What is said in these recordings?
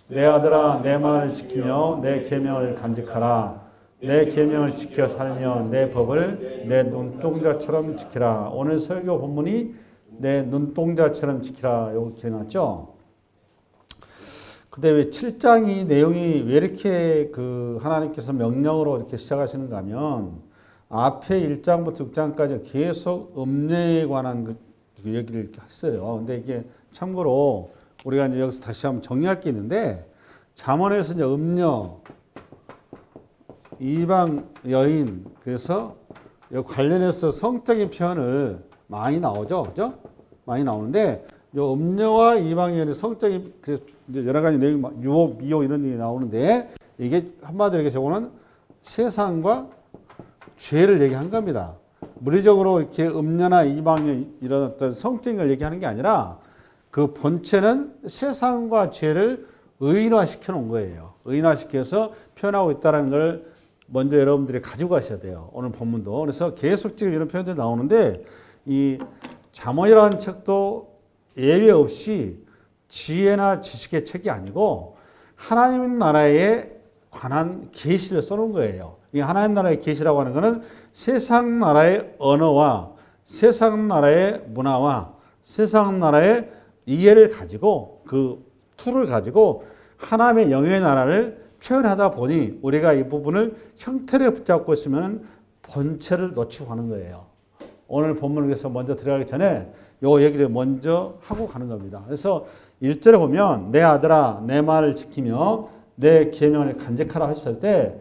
내 아들아 내 말을 지키며 내 계명을 간직하라. 내 계명을 지켜 살며 내 법을 내 눈동자처럼 지키라. 오늘 설교 본문이 내 눈동자처럼 지키라. 요거 기억났죠? 근데 왜 7장이 내용이 왜 이렇게 그 하나님께서 명령으로 이렇게 시작하시는가 하면 앞에 1장부터 6장까지 계속 음녀에 관한 그 얘기를 이렇게 했어요. 근데 이게 참고로 우리가 이제 여기서 다시 한번 정리할 게 있는데 잠언에서 이제 음녀, 이방 여인, 그래서 관련해서 성적인 표현을 많이 나오죠, 그죠? 많이 나오는데 요 음녀와 이방 여인의 성적인 이제 여러 가지 내용, 유혹, 미혹 이런 얘기 나오는데 이게 한마디로 얘기해서 저거는 세상과 죄를 얘기한 겁니다. 물리적으로 이렇게 음녀나 이방의 이런 어떤 성적인 걸 얘기하는 게 아니라 그 본체는 세상과 죄를 의인화시켜 놓은 거예요. 의인화시켜서 표현하고 있다는 걸 먼저 여러분들이 가지고 가셔야 돼요. 오늘 본문도. 그래서 계속 지금 이런 표현들이 나오는데 이 잠언이라는 책도 예외 없이 지혜나 지식의 책이 아니고 하나님 나라에 관한 계시를 써놓은 거예요. 이 하나님 나라의 계시라고 하는 것은 세상 나라의 언어와 세상 나라의 문화와 세상 나라의 이해를 가지고 그 툴을 가지고 하나님의 영의 나라를 표현하다 보니 우리가 이 부분을 형태를 붙잡고 있으면 본체를 놓치고 가는 거예요. 오늘 본문을 위해서 먼저 들어가기 전에 요 얘기를 먼저 하고 가는 겁니다. 그래서 1절에 보면 내 아들아 내 말을 지키며 내 계명을 간직하라 하셨을 때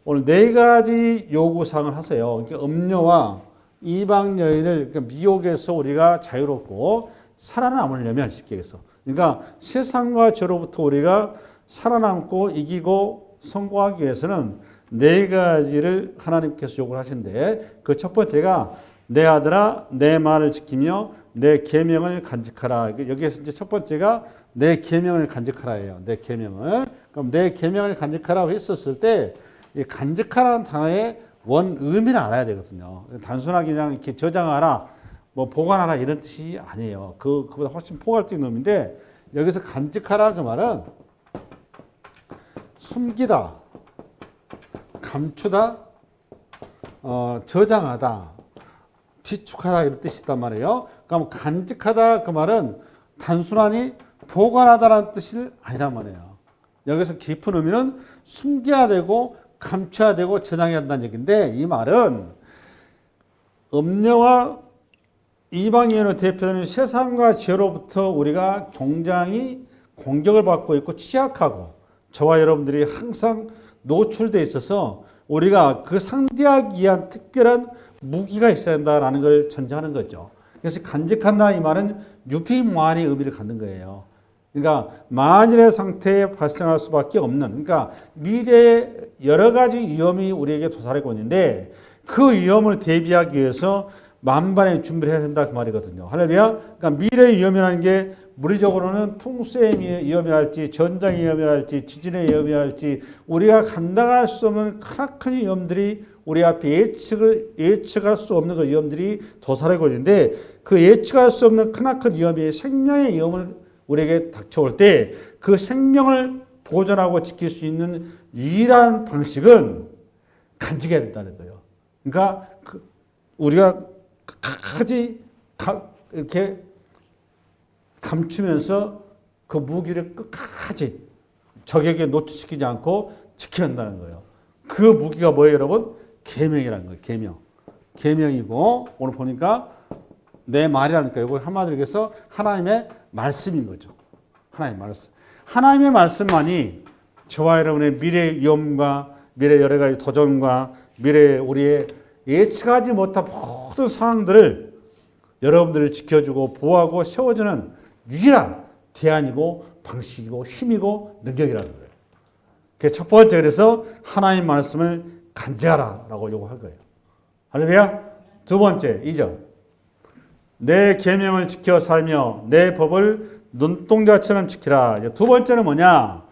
오늘 네 가지 요구사항을 하세요. 그러니까 음녀와 이방 여인을 미혹에서 우리가 자유롭고 살아남으려면 쉽게 해서 그러니까 세상과 죄로부터 우리가 살아남고 이기고 성공하기 위해서는 네 가지를 하나님께서 요구를 하신데 그 첫 번째가 내 아들아 내 말을 지키며 내 계명을 간직하라. 여기에서 이제 첫 번째가 내 계명을 간직하라예요. 내 계명을. 그럼 내 계명을 간직하라고 했었을 때 이 간직하라는 단어의 원 의미를 알아야 되거든요. 단순하게 그냥 이렇게 저장하라, 뭐 보관하라 이런 뜻이 아니에요. 그보다 훨씬 포괄적인 의미인데 여기서 간직하라 그 말은 숨기다, 감추다, 저장하다, 비축하다 이런 뜻이 있단 말이에요. 그럼 간직하다 그 말은 단순하니 보관하다라는 뜻이 아니란 말이에요. 여기서 깊은 의미는 숨겨야 되고 감춰야 되고 저장해야 한다는 얘기인데 이 말은 음녀와 이방인으로 대표되는 세상과 죄로부터 우리가 굉장히 공격을 받고 있고 취약하고 저와 여러분들이 항상 노출되어 있어서 우리가 그 상대하기 위한 특별한 무기가 있어야 한다는 걸 전제하는 거죠. 그래서 간직한다 이 말은 유비무환의 의미를 갖는 거예요. 그러니까 만일의 상태에 발생할 수밖에 없는 그러니까 미래에 여러 가지 위험이 우리에게 도사리고 있는데 그 위험을 대비하기 위해서 만반의 준비를 해야 된다 그 말이거든요. 할렐루야. 그러니까 미래의 위험이라는 게 물리적으로는 풍수의 위험이랄지 전장의 위험이랄지 지진의 위험이랄지 우리가 감당할 수 없는 크나큰 위험들이 우리 앞에 예측할 수 없는 그 위험들이 도사리고 있는데 그 예측할 수 없는 크나큰 위험이 생명의 위험을 우리에게 닥쳐올 때 그 생명을 보존하고 지킬 수 있는 유일한 방식은 간직해야 된다는 거예요. 그러니까 우리가 끝까지 이렇게 감추면서 그 무기를 끝까지 적에게 노출시키지 않고 지켜야 한다는 거예요. 그 무기가 뭐예요, 여러분? 계명이라는 거예요. 계명. 계명이고 오늘 보니까 내 말이라니까 이거 한마디로 해서 하나님의 말씀인 거죠. 하나님의 말씀. 하나님의 말씀만이 저와 여러분의 미래 위험과 미래 여러 가지 도전과 미래 우리의 예측하지 못한 모든 상황들을 여러분들을 지켜주고 보호하고 세워주는 유일한 대안이고 방식이고 힘이고 능력이라는 거예요. 그게 첫 번째 그래서 하나님의 말씀을 간직하라라고 요구할 거예요. 할렐루야. 두 번째 2절. 내 계명을 지켜 살며 내 법을 눈동자처럼 지키라. 두 번째는 뭐냐?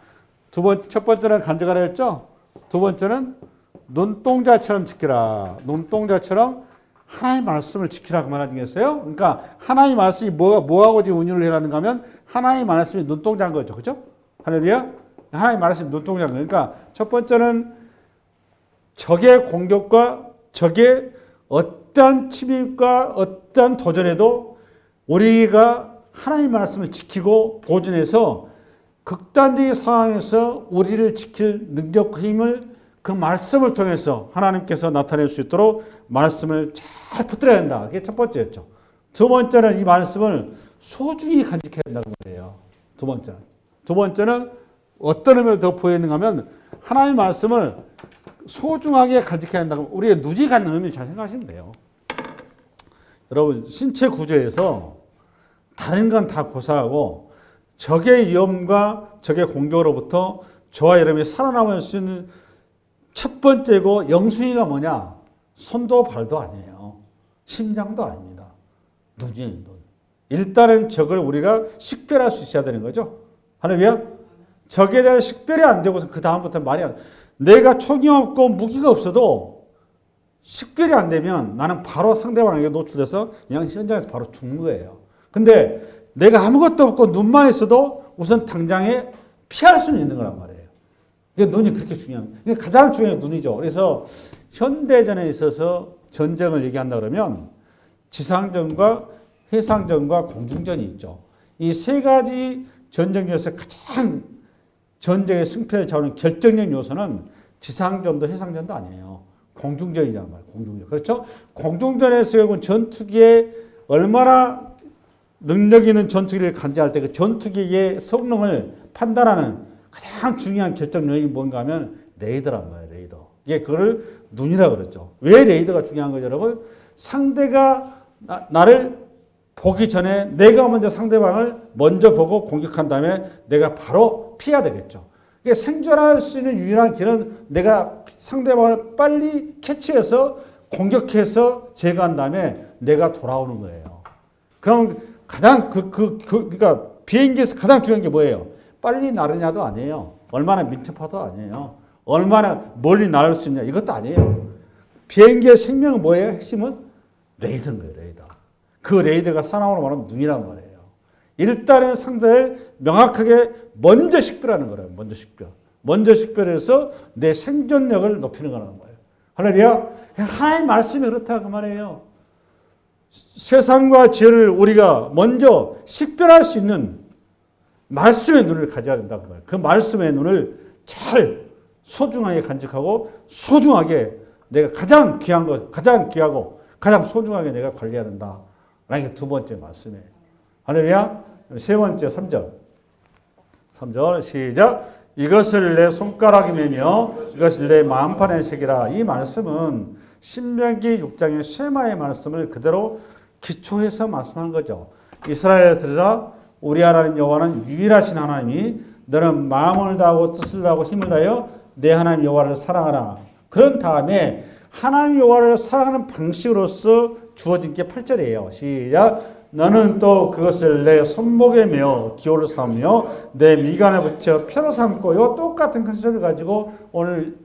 첫 번째는 간직하라 했죠? 두 번째는 눈동자처럼 지키라. 눈동자처럼 하나님의 말씀을 지키라 그 말 아니겠어요? 그러니까 하나님의 말씀이 뭐하고 지금 운율을 해라는가 하면 하나님의 말씀이 눈동자인 거죠. 그죠? 할렐루야? 하나님 말씀 눈동자. 그러니까 첫 번째는 적의 공격과 적의 어떤 침입과 어떤 도전에도 우리가 하나님 말씀을 지키고 보존해서 극단적인 상황에서 우리를 지킬 능력과 힘을 그 말씀을 통해서 하나님께서 나타낼 수 있도록 말씀을 잘 붙들어야 한다. 그게 첫 번째였죠. 두 번째는 이 말씀을 소중히 간직해야 된다고 말해요. 두 번째는 어떤 의미를 더 보이는가 하면 하나님의 말씀을 소중하게 간직해야 한다고 우리가 누지 갖는 의미를 잘 생각하시면 돼요. 여러분 신체 구조에서 다른 건 다 고사하고 적의 위험과 적의 공격으로부터 저와 여러분이 살아남을 수 있는 첫 번째고 영순위가 뭐냐? 손도 발도 아니에요. 심장도 아닙니다. 눈이에요. 눈. 일단은 적을 우리가 식별할 수 있어야 되는 거죠. 할렐루야. 적에 대한 식별이 안 되고서 그 다음부터 말이 안 돼. 내가 총이 없고 무기가 없어도 식별이 안 되면 나는 바로 상대방에게 노출돼서 그냥 현장에서 바로 죽는 거예요. 근데 내가 아무것도 없고 눈만 있어도 우선 당장에 피할 수는 있는 거란 말이에요. 눈이 그렇게 중요한 거예요. 가장 중요한 게 눈이죠. 그래서 현대전에 있어서 전쟁을 얘기한다 그러면 지상전과 해상전과 공중전이 있죠. 이 세 가지 전쟁 중에서 가장 전쟁의 승패를 좌우하는 결정적 요소는 지상전도 해상전도 아니에요. 공중전이란 말이에요. 공중전. 그렇죠? 공중전에서 결국 전투기에 얼마나 능력 있는 전투기를 간주할 때 그 전투기의 성능을 판단하는 가장 중요한 결정 요인이 뭔가 하면 레이더란 말이에요. 레이더. 이게 그걸 눈이라 그러죠. 왜 레이더가 중요한 거죠, 여러분? 상대가 나를 보기 전에 내가 먼저 상대방을 먼저 보고 공격한 다음에 내가 바로 피해야 되겠죠. 생존할 수 있는 유일한 길은 내가 상대방을 빨리 캐치해서 공격해서 제거한 다음에 내가 돌아오는 거예요. 그럼 가장 그러니까 비행기에서 가장 중요한 게 뭐예요? 빨리 나르냐도 아니에요. 얼마나 민첩하도 아니에요. 얼마나 멀리 날을 수 있냐 이것도 아니에요. 비행기의 생명은 뭐예요? 핵심은 레이더인 거예요. 레이더. 그 레이더가 사나우로 말하면 눈이란 말이에요. 일단은 상대를 명확하게 먼저 식별하는 거예요. 먼저 식별. 먼저 식별해서 내 생존력을 높이는 거라는 거예요. 할렐루야. 하나님 말씀이 그렇다 그 말이에요. 세상과 죄를 우리가 먼저 식별할 수 있는 말씀의 눈을 가져야 된다고 말해요. 그 말씀의 눈을 잘 소중하게 간직하고 소중하게 내가 가장 귀한 것, 가장 귀하고 가장 소중하게 내가 관리해야 된다. 라는 게 두 번째 말씀이에요. 할렐루야. 세 번째 3절. 3절 시작. 이것을 내 손가락에 매며 이것을 내 마음판에 새기라. 이 말씀은 신명기 6장의 쉐마의 말씀을 그대로 기초해서 말씀한 거죠. 이스라엘에 들으라. 우리 하나님 여호와는 유일하신 하나님이 너는 마음을 다하고 뜻을 다하고 힘을 다하여 내 하나님 여호와를 사랑하라. 그런 다음에 하나님 여호와를 사랑하는 방식으로서 주어진 게 8절이에요. 시작. 너는 또 그것을 내 손목에 메어 기호를 삼으며 내 미간에 붙여 표로 삼고 이 똑같은 컨셉을 가지고 오늘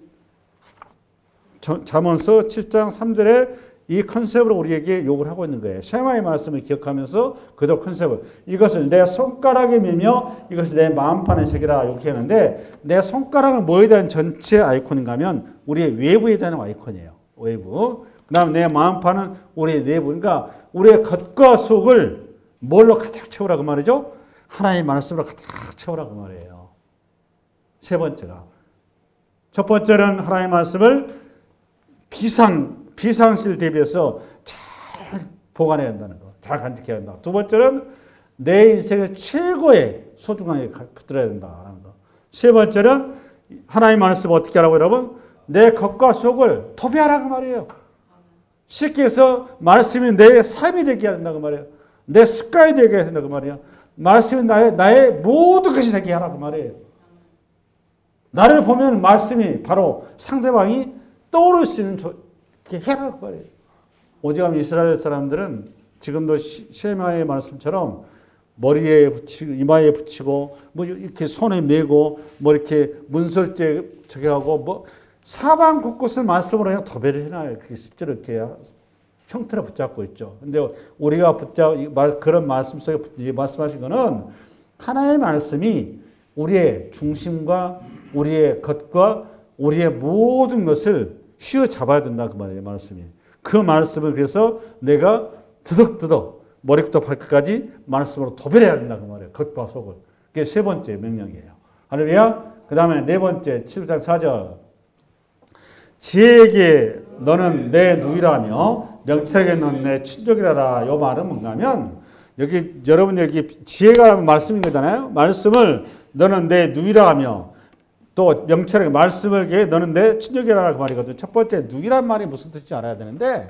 잠언서 7장 3절에 이 컨셉으로 우리에게 욕을 하고 있는 거예요. 쉐마의 말씀을 기억하면서 그대로 컨셉을 이것을 내 손가락에 매며 이것을 내 마음판에 새기라 이렇게 하는데 내 손가락은 뭐에 대한 전체 아이콘인가 하면 우리의 외부에 대한 아이콘이에요. 외부. 그 다음에 내 마음판은 우리의 내부. 그러니까 우리의 겉과 속을 뭘로 가득 채우라 그 말이죠? 하나님의 말씀으로 가득 채우라 그 말이에요. 세 번째가. 첫 번째는 하나님의 말씀을 비상시를 대비해서 잘 보관해야 한다는 거. 잘 간직해야 한다. 두 번째는 내 인생의 최고의 소중하게 붙들어야 된다는 거. 세 번째는 하나님 말씀을 어떻게 하라고 여러분? 내 겉과 속을 도배하라고 말이에요. 쉽게 해서 말씀이 내 삶이 되게 해야 된다고 말이에요. 내 습관이 되게 해야 된다고 말이에요. 말씀이 나의 모든 것이 되게 하라고 말이에요. 나를 보면 말씀이 바로 상대방이 떠오를 수 있는 이렇게 해라고 말이에요. 오직하면 이스라엘 사람들은 지금도 쉐마의 말씀처럼 머리에 붙이고 이마에 붙이고 뭐 이렇게 손에 메고 뭐 이렇게 문설주에 저기 하고 뭐 사방 곳곳을 말씀으로 그냥 도배를 해놔요. 이렇게 실제로 이렇게 형태를 붙잡고 있죠. 근데 우리가 그런 말씀 속에 말씀하신 거는 하나의 말씀이 우리의 중심과 우리의 것과 우리의 모든 것을 휘어잡아야 된다 그 말이에요. 말씀이. 그 말씀을 그래서 내가 드덕드덕 머리부터 발끝까지 말씀으로 도배해야 된다 그 말이에요. 겉과 속을. 그게 세 번째 명령이에요. 할렐루야. 그 다음에 네 번째 7장 4절. 지혜에게 너는 내 누이라며 명철에게 너는 내 친족이라라. 이 말은 뭔가 하면 여기 여러분 여기 지혜가 말씀인 거잖아요. 말씀을 너는 내 누이라 하며 또 명철에게 말씀에게 너는 내 친족이라라 그 말이거든요. 첫 번째 누이란 말이 무슨 뜻인지 알아야 되는데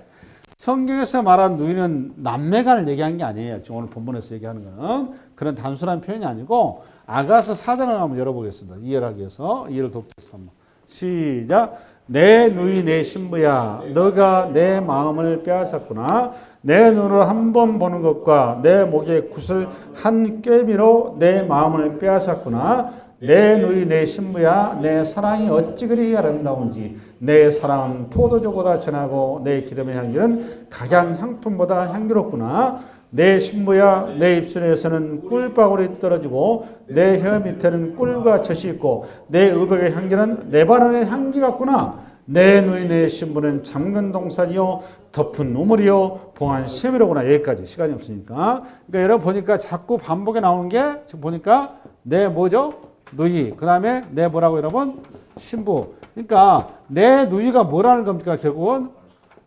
성경에서 말한 누이는 남매간을 얘기한 게 아니에요. 지금 오늘 본문에서 얘기하는 거는 그런 단순한 표현이 아니고 아가서 4장을 한번 열어보겠습니다. 이해를 하기 위해서 이해를 돕기 위해서 한번 시작. 내 누이 내 신부야 너가 내 마음을 빼앗았구나. 내 눈을 한 번 보는 것과 내 목의 굿을 한 꿰미로 내 마음을 빼앗았구나. 내 누이 내 신부야 내 사랑이 어찌 그리 아름다운지 내 사랑은 포도주보다 진하고 내 기름의 향기는 각양 향품보다 향기롭구나. 내 신부야 내 입술에서는 꿀방울이 떨어지고 내 혀 밑에는 꿀과 젖이 있고 내 의복의 향기는 레바논의 향기 같구나. 내 누이 내 신부는 잠근 동산이요 덮은 우물이요 봉한 샘이로구나. 여기까지 시간이 없으니까. 그러니까 여러분 보니까 자꾸 반복에 나오는 게 지금 보니까 내 뭐죠? 누이. 그 다음에 내 뭐라고 여러분? 신부. 그러니까 내 누이가 뭐라는 겁니까? 결국은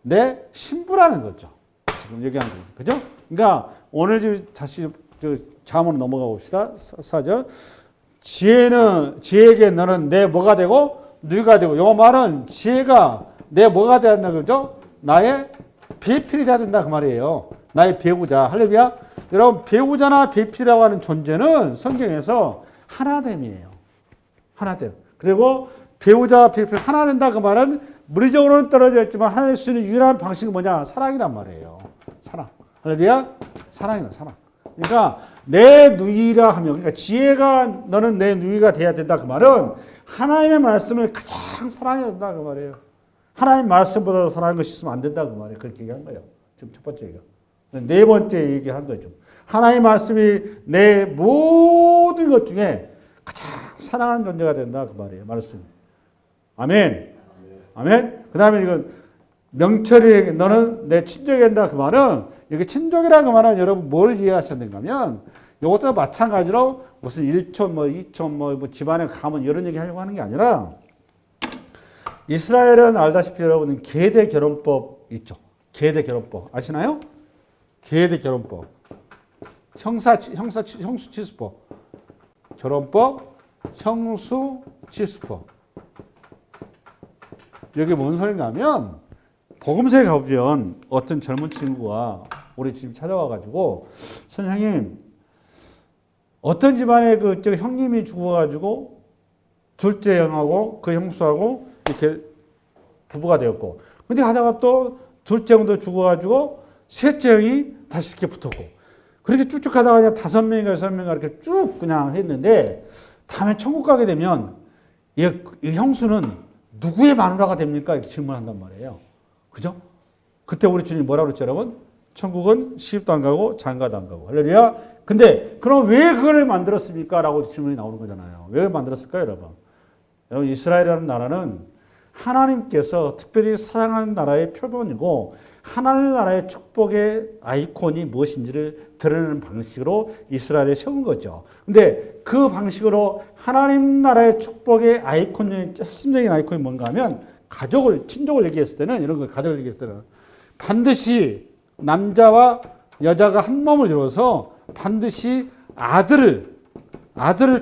내 신부라는 거죠. 지금 얘기하는 거죠. 그죠? 그러니까 오늘 지금 다시 자문으로 넘어가 봅시다. 4절. 지혜에게 너는 내 뭐가 되고 누이가 되고. 이 말은 지혜가 내 뭐가 돼야 된다 그죠? 나의 배필이 돼야 된다 그 말이에요. 나의 배우자. 할렐루야. 여러분 배우자나 배필이라고 하는 존재는 성경에서 하나됨이에요. 하나됨. 그리고 배우자 배필 하나 된다 그 말은 물리적으로는 떨어져 있지만 하나 될 수 있는 유일한 방식은 뭐냐? 사랑이란 말이에요. 사랑. 할렐루야. 사랑이다 사랑. 그러니까 내 누이라 하면 그러니까 지혜가 너는 내 누이가 돼야 된다 그 말은 하나님의 말씀을 가장 사랑해야 된다 그 말이에요. 하나님 말씀보다 사랑하는 것이 있으면 안 된다 그 말이에요. 그렇게 얘기한 거예요. 지금 첫 번째 얘기가. 네 번째 얘기한 거죠. 하나님 말씀이 내 모든 것 중에 가장 사랑하는 존재가 된다 그 말이에요. 말씀. 아멘. 아멘. 그 다음에 이건 명철이 너는 내 친족이 된다 그 말은 여기 친족이라는 그 말은 여러분 뭘 이해하셔야 되는가 하면 이것도 마찬가지로 무슨 1촌 뭐 2촌 뭐 집안에 가면 이런 얘기 하려고 하는 게 아니라 이스라엘은 알다시피 여러분 계대 결혼법 있죠. 계대 결혼법 아시나요? 계대 결혼법. 형수치수법. 결혼법, 형수치수법. 여기 뭔 소린가 하면 복음서에 가보면 어떤 젊은 친구가 우리 집 찾아와가지고 선생님 어떤 집안에 그 형님이 죽어가지고 둘째 형하고 그 형수하고 이렇게 부부가 되었고 근데 하다가 또 둘째 형도 죽어가지고 셋째 형이 다시 이렇게 붙었고 그렇게 쭉쭉 가다가 그냥 5명인가 6명인가 이렇게 쭉 그냥 했는데 다음에 천국 가게 되면 이 형수는 누구의 마누라가 됩니까? 이렇게 질문한단 말이에요. 그죠? 그때 우리 주님 뭐라고 그랬죠, 여러분? 천국은 시집도 안 가고 장가도 안 가고. 할렐루야. 근데 그럼 왜 그걸 만들었습니까? 라고 질문이 나오는 거잖아요. 왜 만들었을까요, 여러분? 여러분, 이스라엘이라는 나라는 하나님께서 특별히 사랑하는 나라의 표본이고 하나님 나라의 축복의 아이콘이 무엇인지를 드러내는 방식으로 이스라엘에 세운 거죠. 근데 그 방식으로 하나님 나라의 축복의 아이콘의 핵심적인 아이콘이 뭔가 하면 가족을, 친족을 얘기했을 때는 이런 거 가족을 얘기했을 때는 반드시 남자와 여자가 한 몸을 이루어서 반드시 아들을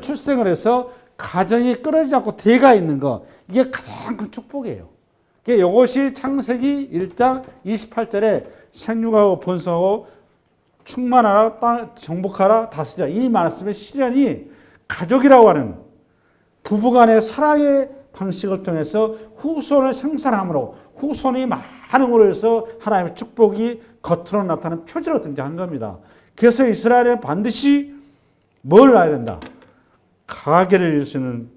출생을 해서 가정이 끊어지지 않고 대가 있는 것. 이게 가장 큰 축복이에요. 이것이 창세기 1장 28절에 생육하고 번성하고 충만하라, 정복하라, 다스리라. 이 말씀의 실현이 가족이라고 하는 부부간의 사랑의 방식을 통해서 후손을 생산함으로 후손이 많음으로 해서 하나님의 축복이 겉으로 나타나는 표지로 등장한 겁니다. 그래서 이스라엘은 반드시 뭘 놔야 된다? 가계를 이룰 수 있는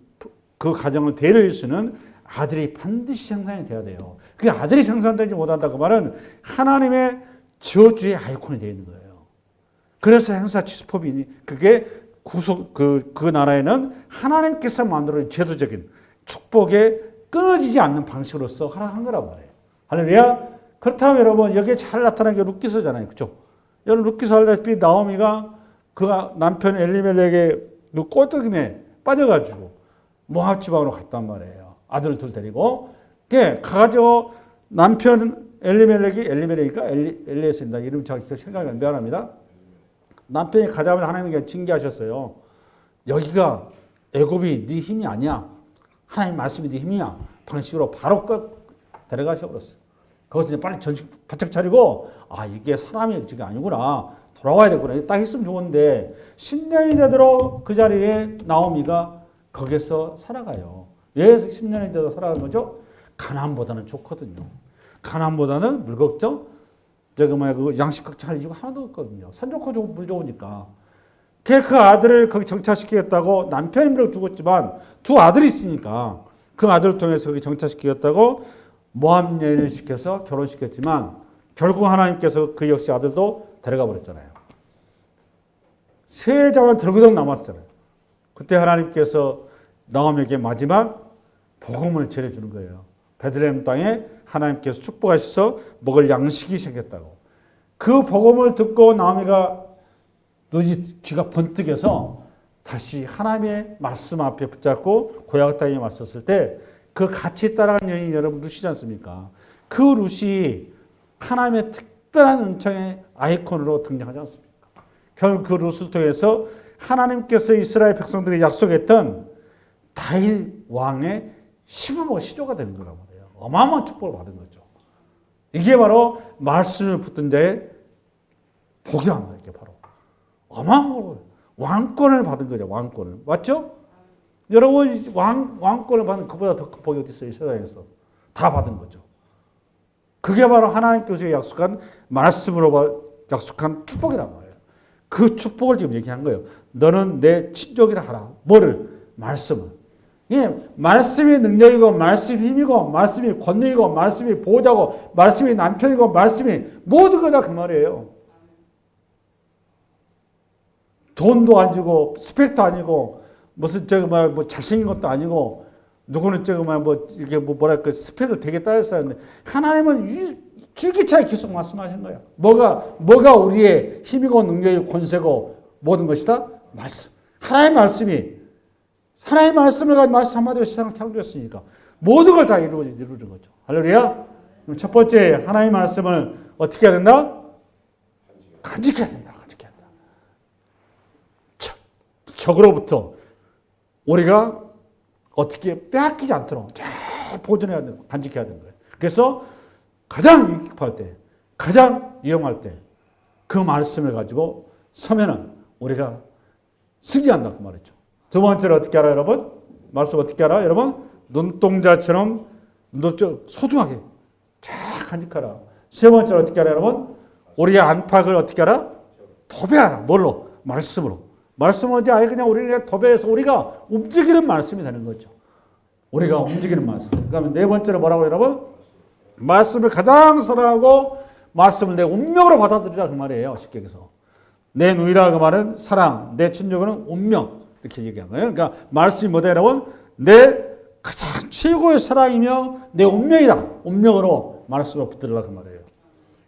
그 가정을 대를 이룰 수 있는 아들이 반드시 생산이 돼야 돼요. 그 아들이 생산되지 못한다 그 말은 하나님의 저주의 아이콘이 되어 있는 거예요. 그래서 행사치수법이 그게 그 나라에는 하나님께서 만들어준 제도적인 축복에 끊어지지 않는 방식으로서 허락한 거란 말이에요. 할렐루야. 그렇다면 여러분 여기에 잘 나타난 게 룻기서잖아요. 그렇죠? 여러분 룻기서 알다시피 나오미가 그 남편 엘리멜렉의 그 꼬드김에 빠져가지고 모압 지방으로 갔단 말이에요. 아들을 둘 데리고. 가가지고 남편 엘리멜렉이니까 엘리에스입니다. 이름 정확히 생각이 안 미안합니다. 남편이 가자마자 하나님께 징계하셨어요. 여기가 애굽이 네 힘이 아니야. 하나님 말씀이 네 힘이야. 방식으로 바로 데려가셔 버렸어요. 거기서 이제 빨리 전식 바짝 차리고 이게 사람이 지금 아니구나. 돌아와야 되구나. 딱 했으면 좋은데 10년이 되도록 그 자리에 나오미가 거기서 살아가요. 왜 10년이 되도록 살아간 거죠? 가나안보다는 좋거든요. 가나안보다는 물 걱정, 그 양식 걱정할 이유가 하나도 없거든요. 산 좋고 물 좋으니까. 그 아들을 거기 정착시키겠다고 남편이 물론 죽었지만 두 아들이 있으니까 그 아들을 통해서 거기 정착시키겠다고 모압 여인을 시켜서 결혼시켰지만 결국 하나님께서 그 역시 아들도 데려가 버렸잖아요. 세 자만 덜그덕 남았잖아요. 그때 하나님께서 나오미에게 마지막 복음을 전해주는 거예요. 베들레헴 땅에 하나님께서 축복하셔서 먹을 양식이 생겼다고. 그 복음을 듣고 나오미가 눈이 귀가 번뜩여서 다시 하나님의 말씀 앞에 붙잡고 고향 땅에 왔었을 때 그 같이 따라간 여인이 여러분 룻이지 않습니까? 그 룻이 하나님의 특별한 은총의 아이콘으로 등장하지 않습니까? 결국 그 룻을 통해서 하나님께서 이스라엘 백성들이 약속했던 다윗 왕의 시부모 시조가 되는 거란 말이에요. 어마어마한 축복을 받은 거죠. 이게 바로 말씀을 붙든 자의 복이란 말이에요. 이게 바로 어마어마한 왕권을 받은 거죠. 왕권을. 맞죠? 여러분 왕권을 받는 그보다 더 큰 복이 어디 있어요? 이 세상에서. 다 받은 거죠. 그게 바로 하나님께서 약속한 말씀으로 약속한 축복이란 말이에요. 그 축복을 지금 얘기한 거예요. 너는 내 친족이라 하라. 뭐를? 말씀을. 말씀이 능력이고 말씀이 힘이고 말씀이 권능이고 말씀이 보호자고 말씀이 남편이고 말씀이 모든 거다 그 말이에요. 돈도 아니고 스펙도 아니고 무슨 뭐 잘생긴 것도 아니고 누구는 이렇게 뭐랄까 스펙을 되게 따졌었는데 하나님은 줄기차게 계속 말씀하신 거예요. 뭐가 우리의 힘이고 능력이고 권세고 모든 것이다? 말씀. 하나님의 말씀을 가지고 말씀 한마디로 세상을 창조했으니까 모든 걸 다 이루어진 거죠. 할렐루야. 그럼 첫 번째 하나님의 말씀을 어떻게 해야 된다? 간직해야 된다. 적으로부터 우리가 어떻게 빼앗기지 않도록 잘 보존해야 되는, 간직해야 되는 거예요. 그래서 가장 위급할 때, 가장 위험할 때 그 말씀을 가지고 서면은 우리가 승리한다 그 말이죠. 두 번째로 어떻게 알아요, 여러분? 말씀 어떻게 알아, 여러분? 눈동자처럼 소중하게 잘 간직하라. 세 번째로 어떻게 알아, 여러분? 우리의 안팎을 어떻게 알아? 도배하라. 뭘로? 말씀으로. 말씀은 이제 아예 그냥 우리를 도배해서 우리가 움직이는 말씀이 되는 거죠. 우리가 움직이는 말씀. 그러면 네 번째로 뭐라고 여러분? 말씀을 가장 사랑하고 말씀을 내 운명으로 받아들이라 그 말이에요. 쉽게 얘기해서. 내 누이라 그 말은 사랑, 내 친족은 운명. 이렇게 얘기한 거예요. 그러니까 말씀이 뭐다 여러분? 내 가장 최고의 사랑이며 내 운명이다. 운명으로 말씀을 붙들으라 그 말이에요.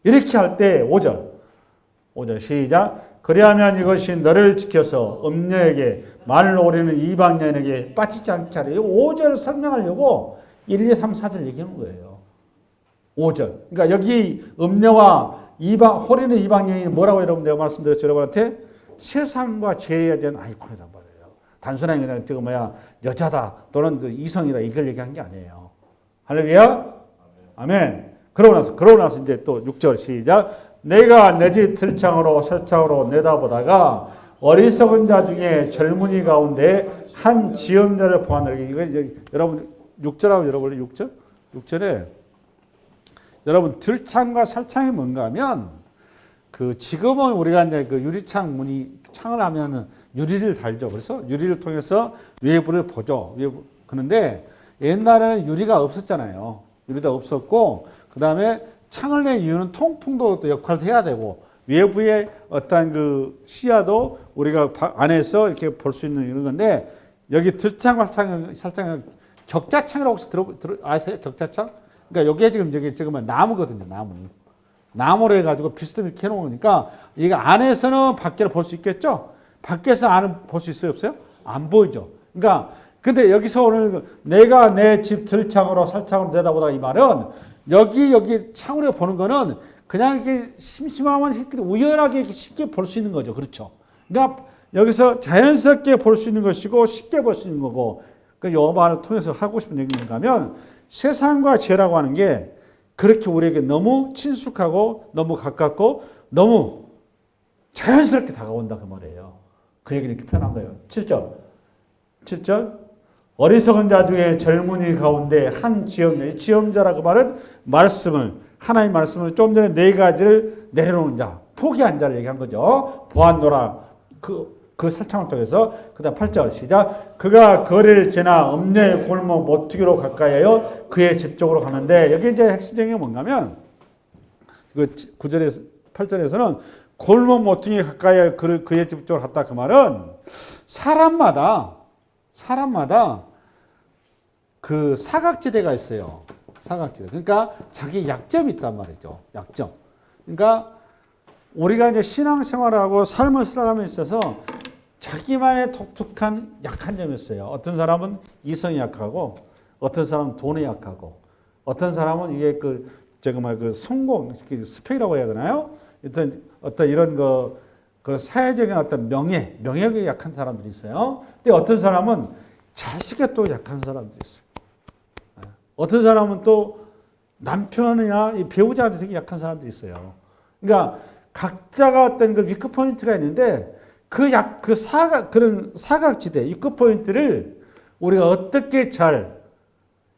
이렇게 할 때 5절 시작. 그리하면 이것이 너를 지켜서 음녀에게 말로 오리는 이방인에게 빠지지 않게 하려. 5절을 설명하려고 1, 2, 3, 4절 얘기하는 거예요. 5절. 그러니까 여기 음녀와 호리는 이방인이 뭐라고 여러분 내가 말씀드렸죠. 여러분한테 세상과 죄에 대한 아이콘이란 말이에요. 단순하게 그냥 여자다 또는 이성이다 이걸 얘기한 게 아니에요. 할렐루야. 아멘. 그러고 나서 이제 또 6절 시작. 내가 내 집 들창으로 설창으로 내다보다가 어리석은 자 중에 젊은이 가운데 한 지음자를 보았느니라. 이거 이제 여러분 6절하고 여러분 6절에 여러분 들창과 설창이 뭔가 하면 지금은 우리가 이제 유리창 창을 하면은 유리를 달죠. 그래서 유리를 통해서 외부를 보죠. 그런데 옛날에는 유리가 없었잖아요. 유리가 없었고 그다음에 창을 낸 이유는 통풍도 역할도 해야 되고 외부의 어떤 그 시야도 우리가 안에서 이렇게 볼 수 있는 이런 건데 여기 들창 살창 격자창이라고 혹시 아세요? 격자창? 그러니까 여기에 지금 나무거든요. 나무로 해가지고 비스듬히 이렇게 해놓은 거니까 이게 안에서는 밖을 볼 수 있겠죠? 밖에서 안은 볼 수 있어요? 없어요? 안 보이죠. 그러니까 근데 여기서 오늘 내가 내 집 들창으로 살창으로 내다보다 이 말은 여기 창으로 보는 거는 그냥 이렇게 심심하면 우연하게 쉽게 볼 수 있는 거죠. 그렇죠. 그러니까 여기서 자연스럽게 볼 수 있는 것이고 쉽게 볼 수 있는 거고 그 요 말을 통해서 하고 싶은 얘기는 뭐냐면 세상과 죄라고 하는 게 그렇게 우리에게 너무 친숙하고 너무 가깝고 너무 자연스럽게 다가온다 그 말이에요. 그 얘기를 이렇게 표현한 거예요. 7절 어리석은 자 중에 젊은이 가운데 한 지엄자. 이 지엄자라 그 말은 하나님 말씀을 좀 전에 4가지를 내려놓은 자, 포기한 자를 얘기한 거죠. 보았노라. 그 살창을 통해서 그 다음 8절 시작. 그가 거리를 지나 엄녀의 골목 모퉁이로 가까이하여 그의 집 쪽으로 가는데 여기 이제 핵심적인 게 뭔가면 그 9절에서 8절에서는 골목 모퉁이 가까이하여 그의 집 쪽으로 갔다 그 말은 사람마다 그 사각지대가 있어요. 사각지대. 그러니까 자기 약점이 있단 말이죠. 약점. 그러니까 우리가 이제 신앙생활하고 삶을 살아가면서 있어서 자기만의 독특한 약한 점이 있어요. 어떤 사람은 이성이 약하고, 어떤 사람은 돈이 약하고, 어떤 사람은 이게 그 성공, 스펙이라고 해야 되나요? 어떤 이런 그 사회적인 어떤 명예에 약한 사람들이 있어요. 근데 어떤 사람은 자식에 또 약한 사람들이 있어요. 어떤 사람은 또 남편이나 이 배우자한테 되게 약한 사람들이 있어요. 그러니까 각자가 어떤 그 위크 포인트가 있는데 그런 사각지대, 위크 포인트를 우리가 어떻게 잘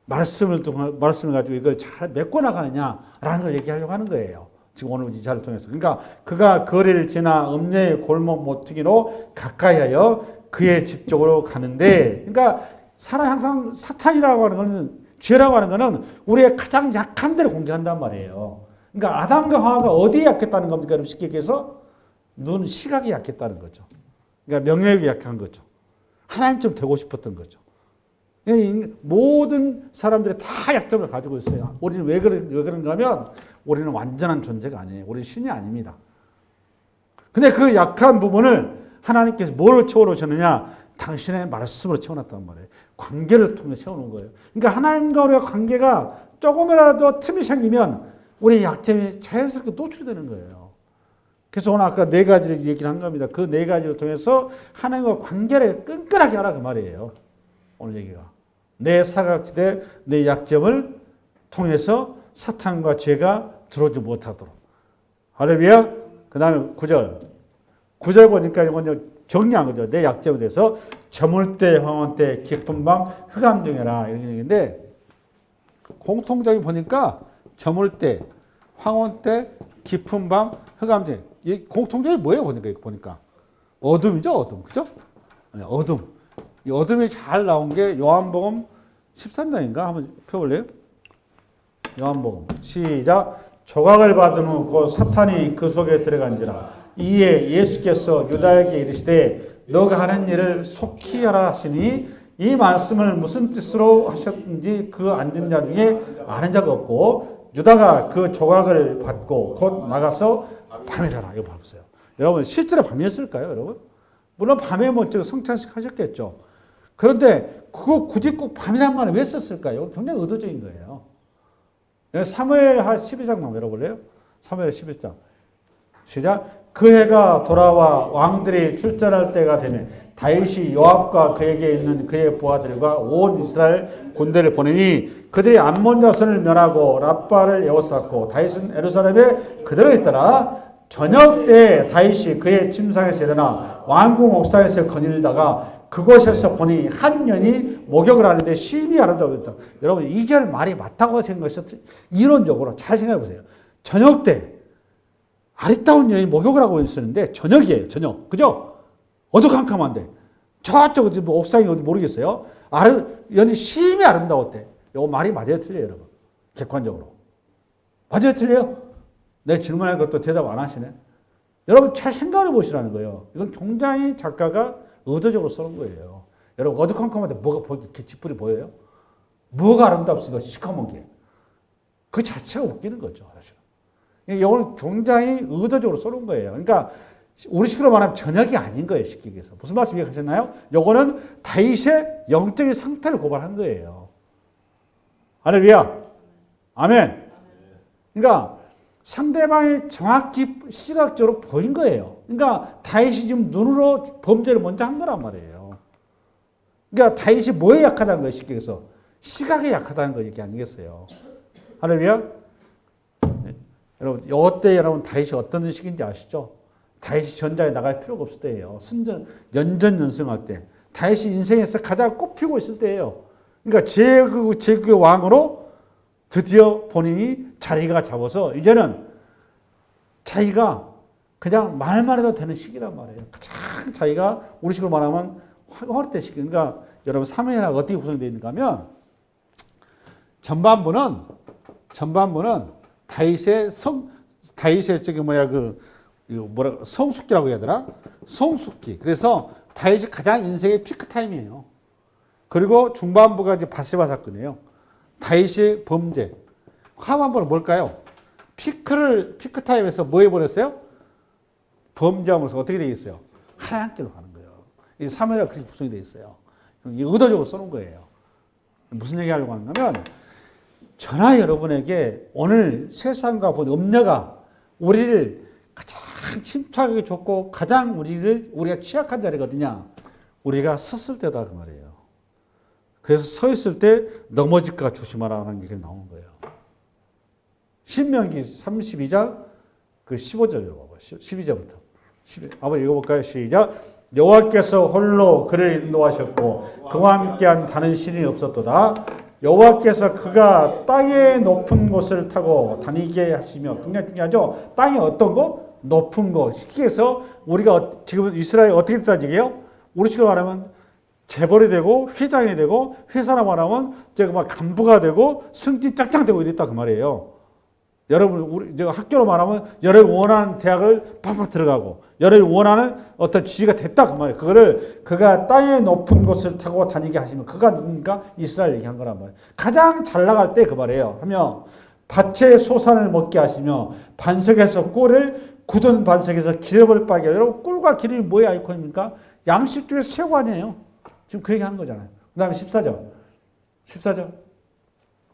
말씀을 가지고 이걸 잘 메꿔 나가느냐라는 걸 얘기하려고 하는 거예요. 지금 오늘 이 자를 통해서. 그러니까 그가 거리를 지나 엄녀의 골목 모퉁이로 가까이하여 그의 집 쪽으로 가는데, 그러니까 사람 항상 사탄이라고 하는 거는 죄라고 하는 거는 우리의 가장 약한 데를 공개한단 말이에요. 그러니까 아담과 하와가 어디에 약했다는 겁니까? 여러분 쉽게 얘기해서 눈 시각이 약했다는 거죠. 그러니까 명예욕이 약한 거죠. 하나님처럼 되고 싶었던 거죠. 모든 사람들이 다 약점을 가지고 있어요. 우리는 왜 그런가 하면 우리는 완전한 존재가 아니에요. 우리는 신이 아닙니다. 근데 그 약한 부분을 하나님께서 뭘 채워놓으셨느냐? 당신의 말씀으로 채워놨단 말이에요. 관계를 통해 세워놓은 거예요. 그러니까 하나님과 우리가 관계가 조금이라도 틈이 생기면 우리의 약점이 자연스럽게 노출되는 거예요. 그래서 오늘 아까 4가지를 얘기를 한 겁니다. 그 4가지를 통해서 하나님과 관계를 끈끈하게 하라 그 말이에요. 오늘 얘기가. 내 사각지대, 내 약점을 통해서 사탄과 죄가 들어오지 못하도록. 할렐루야. 그 다음에 9절. 9절 보니까 이건 정리한 거죠. 내 약점에 대해서 저물 때, 황혼 때, 깊은 밤, 흑암 중에라. 이런 얘기인데 공통적인 보니까 저물 때, 황혼 때, 깊은 밤, 흑암 중에. 이 공통적이 뭐예요? 보니까. 어둠이죠, 어둠. 그죠? 네, 어둠. 이 어둠이 잘 나온 게 요한복음 13장인가? 한번 펴볼래요? 요한복음. 시작. 조각을 받은 후 곧 사탄이 그 속에 들어간지라. 이에 예수께서 유다에게 이르시되 너가 하는 일을 속히 하라 하시니 이 말씀을 무슨 뜻으로 하셨는지 그 앉은 자 중에 아는 자가 없고 유다가 그 조각을 받고 곧 나가서 밤이라라. 이거 봐보세요. 여러분 실제로 밤이었을까요, 여러분? 물론 밤에 먼저 성찬식 하셨겠죠. 그런데 그거 굳이 꼭 밤이란 말을 왜 썼을까요? 굉장히 의도적인 거예요. 사무엘 12장 한번 열어볼래요? 사무엘 11장. 시작. 그 해가 돌아와 왕들이 출전할 때가 되면 다윗이 요압과 그에게 있는 그의 부하들과 온 이스라엘 군대를 보내니 그들이 암몬 자손을 멸하고 랍바를 에워쌌고 다윗은 예루살렘에 그대로 있더라. 저녁 때 다윗이 그의 침상에서 일어나 왕궁 옥상에서 거닐다가 그곳에서 보니 한 년이 목욕을 하는데 심히 아름다워 보였다. 여러분 2절 말이 맞다고 생각하셨죠? 이론적으로 잘 생각해 보세요. 저녁 때 아리따운 여인이 목욕을 하고 있었는데 저녁이에요. 저녁. 그죠? 어두컴컴한데 저쪽 뭐 옥상이 어디 모르겠어요. 여인이 심히 아름다웠대. 이거 말이 맞아요? 틀려요? 여러분. 객관적으로. 맞아요? 틀려요? 내 질문한 것도 대답 안 하시네. 여러분 잘 생각해 보시라는 거예요. 이건 굉장히 작가가 의도적으로 쓰는 거예요. 여러분 어두컴컴한데 뭐가 이렇게 뒷불이 보여요? 뭐가 아름답습니까? 시커먼 게. 그 자체가 웃기는 거죠. 사실. 이건 굉장히 의도적으로 써놓은 거예요. 그러니까 우리 식으로 말하면 저녁이 아닌 거예요. 쉽게 얘기해서. 무슨 말씀 이해하셨나요? 요거는 다윗의 영적인 상태를 고발한 거예요. 할렐루야. 아멘. 그러니까 상대방이 정확히 시각적으로 보인 거예요. 그러니까 다윗이 지금 눈으로 범죄를 먼저 한 거란 말이에요. 그러니까 다윗이 뭐에 약하다는 거예요. 쉽게 얘기해서. 시각에 약하다는 거 얘기 아니겠어요. 할렐루야. 네. 여러분 이때 여러분 다윗이 어떤 의식인지 아시죠? 다윗이 전장에 나갈 필요가 없을 때예요. 연전연승할 때. 다윗이 인생에서 가장 꼽히고 있을 때예요. 그러니까 제국의 왕으로 드디어 본인이 자리가 잡아서 이제는 자기가 그냥 말만 해도 되는 시기란 말이에요. 가장 자기가 우리식으로 말하면 화를 때 시기. 그러니까 여러분 사무엘하고 어떻게 구성되어 있는가 하면 전반부는 다윗의 저기 성숙기라고 해야 되나? 성숙기. 그래서 다윗이 가장 인생의 피크 타임이에요. 그리고 중반부가 이제 바세바 사건이에요. 다윗의 범죄. 하반부는 뭘까요? 피크 타임에서 뭐 해버렸어요? 범죄함으로써 어떻게 되겠어요? 하얀 길로 가는 거예요. 이 사무엘가 그렇게 구성이 되어 있어요. 의도적으로 써놓은 거예요. 무슨 얘기 하려고 하냐면 저나 여러분에게 오늘 세상과 본 음녀가 우리를 가장 침착하게 좋고 가장 우리가 취약한 자리거든요. 우리가 섰을 때다 그 말이에요. 그래서 서 있을 때 넘어질까 조심하라는 게 나오는 거예요. 신명기 32장 그 15절로 봐봐. 12절부터. 한번 읽어볼까요? 시작. 여호와께서 홀로 그를 인도하셨고 그와 함께한 다른 신이 없었도다. 여호와께서 그가 땅의 높은 곳을 타고 다니게 하시며 굉장히 중요하죠. 땅이 어떤 곳? 높은 곳. 쉽게 해서 우리가 지금 이스라엘 어떻게 됐다는 얘기예요? 우리식으로 말하면 재벌이 되고 회장이 되고 회사라 말하면 제가 막 간부가 되고 승진 짝짝 되고 이랬다 그 말이에요. 여러분 제가 학교로 말하면 여러분이 원하는 대학을 팍팍 들어가고 여러분이 원하는 어떤 지위가 됐다 그 말이에요. 그거를 그가 땅의 높은 곳을 타고 다니게 하시면 그가 누군가 이스라엘 얘기한 거란 말이에요. 가장 잘 나갈 때 그 말이에요. 하며 밭의 소산을 먹게 하시며 반석에서 꿀을 굳은 반석에서 기름을 빠게 하여. 여러분 꿀과 기름이 뭐의 아이콘입니까? 양식 중에서 최고 아니에요. 지금 그 얘기 하는 거잖아요. 그 다음에 14절.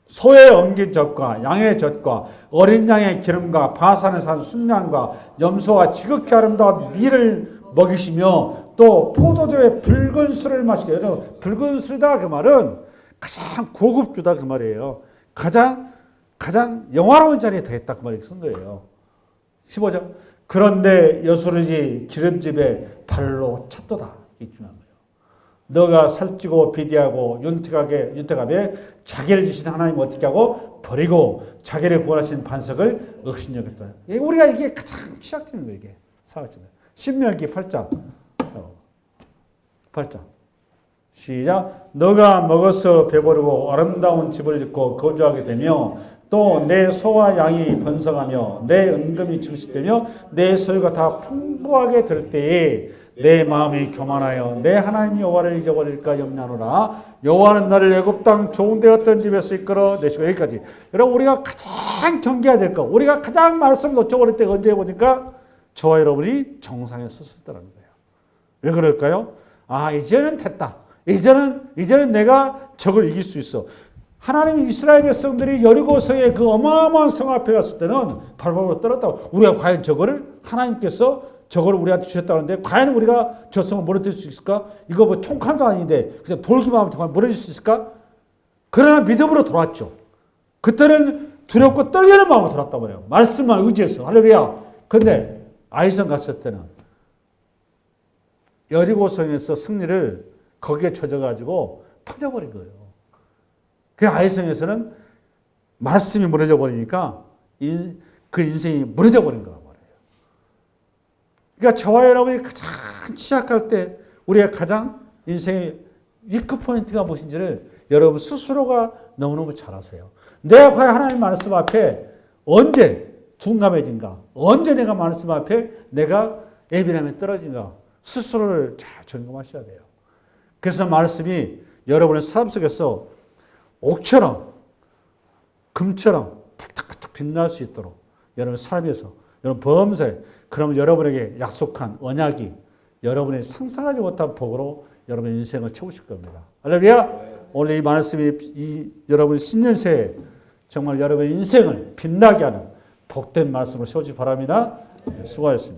소의 엉긴 젖과 양의 젖과 어린 양의 기름과 바산에 산 순양과 염소와 지극히 아름다운 밀을 먹이시며 또 포도주의 붉은 술을 마시게. 여러분 붉은 술이다 그 말은 가장 고급주다 그 말이에요. 가장 영화로운 자리에 더했다 그 말을 쓴 거예요. 15절. 그런데 여수르지 기름집에 발로 찼도다. 이게 중요한 거예요. 너가 살찌고 비대하고 윤택하게 자기를 지신 하나님 어떻게 하고 버리고 자기를 구원하신 반석을 업신여겼다. 우리가 이게 가장 취약점인 거예요. 이게 사각지대. 신명기 8장. 시작. 너가 먹어서 배부르고 아름다운 집을 짓고 거주하게 되며 또 내 소와 양이 번성하며 내 은금이 증식되며 내 소유가 다 풍부하게 될 때에 내 마음이 교만하여 내 하나님 여호와를 잊어버릴까 염려하노라. 여호와는 나를 애굽 땅 좋은 데 어떤 집에서 이끌어 내시고. 여기까지. 여러분 우리가 가장 경계해야 될 거, 우리가 가장 말씀을 놓쳐버릴 때가 언제 보니까 저와 여러분이 정상에 섰을 때라는 거예요. 왜 그럴까요? 아 이제는 됐다. 이제는 내가 적을 이길 수 있어. 하나님 이스라엘 백성들이 여리고성의 그 어마어마한 성 앞에 갔을 때는 발발로 떨었다고. 우리가 과연 저거를 하나님께서 저거를 우리한테 주셨다는데 과연 우리가 저 성을 무너뜨릴 수 있을까? 이거 뭐 총칼도 아닌데 그냥 돌기만 하면 정말 무너질 수 있을까? 그러나 믿음으로 돌아왔죠. 그때는 두렵고 떨리는 마음으로 돌아왔단 말이에요. 말씀만 의지해서. 할렐루야. 근데 아이성 갔을 때는 여리고성에서 승리를 거기에 쳐져가지고 퍼져버린 거예요. 그 아이성에서는 말씀이 무너져 버리니까 그 인생이 무너져 버린 거란 말이에요. 그러니까 저와 여러분이 가장 취약할 때 우리가 가장 인생의 위크 포인트가 무엇인지를 여러분 스스로가 너무너무 잘 아세요. 내가 과연 하나님 말씀 앞에 언제 둔감해진가? 언제 내가 말씀 앞에 내가 예민함에 떨어진가? 스스로를 잘 점검하셔야 돼요. 그래서 말씀이 여러분의 삶 속에서 옥처럼 금처럼 바짝바짝 빛날 수 있도록 여러분 삶에서 여러분 범사에 그러면 여러분에게 약속한 언약이 여러분이 상상하지 못한 복으로 여러분의 인생을 채우실 겁니다. 할렐루야! 오늘 이 말씀이 여러분 신년 새해 정말 여러분의 인생을 빛나게 하는 복된 말씀을 세우시 바랍니다. 수고하셨습니다.